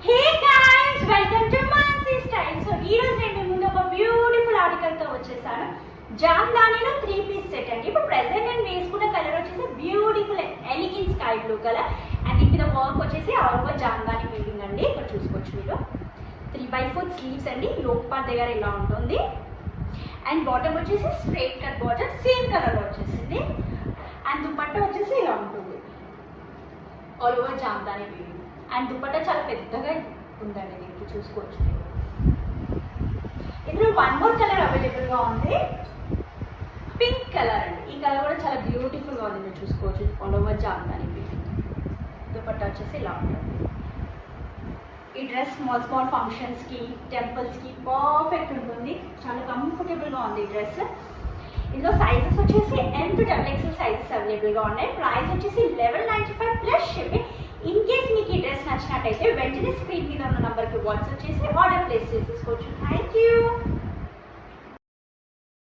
Hey guys, welcome to Mansi style. So ఈ రోజు నేను మీ ముందు ఒక బ్యూటిఫుల్ ఆర్టికల్ తో వచ్చేసాను. జామ్దానిలో 3 పీస్ సెట్ అండి. ఇప్పుడు ప్రెసెంట్ నేను వేసుకున్న కలర్ వచ్చేసి beautiful elegant sky blue colour and దీని మీద వర్క్ వచ్చేసి ఆల్ ఓవర్ జామ్దాని వీవింగ్ అండి. ఇక్కడ చూసుకోవచ్చు మీరు 3/4 స్లీవ్స్ అండి. యోక్ పార్ట్ దగ్గర ఇలా ఉంటుంది అండ్ బాటమ్ వచ్చేసి straight cut bottom same colour వచ్చేసింది అండ్ దుపట్టా వచ్చేసి ఇలా ఉంటుంది all over Jamdani weaving and dupatta చాలా పెద్దగా ఉందండి. దీనికి చూసుకోవచ్చు మీరు. ఇందులో 1 మోర్ కలర్ అవైలబుల్గా ఉంది, పింక్ కలర్ అండి. ఈ కలర్ కూడా చాలా బ్యూటిఫుల్గా ఉంది, మీరు చూసుకోవచ్చు. All over Jamdani weaving. Dupatta వచ్చేసి ఇలా ఉంటుంది. ఈ డ్రెస్ స్మాల్ ఫంక్షన్స్కి టెంపుల్స్కి పర్ఫెక్ట్ ఉంటుంది. చాలా కంఫర్టబుల్గా ఉంది ఈ డ్రెస్. ఇందులో సైజెస్ వచ్చేసి M to XXL సైజెస్ అవైలబుల్గా ఉన్నాయి. ప్రైస్ వచ్చేసి 1195 ప్లస్ షిప్పింగ్. ఇన్ కేస్ మీకు ఈ డ్రెస్ నచ్చినట్టయితే వెంటనే స్క్రీన్ మీద ఉన్న నంబర్కి వాట్సాప్ చేసి ఆర్డర్ ప్లేస్ చేసేసుకోవచ్చు. Thank you.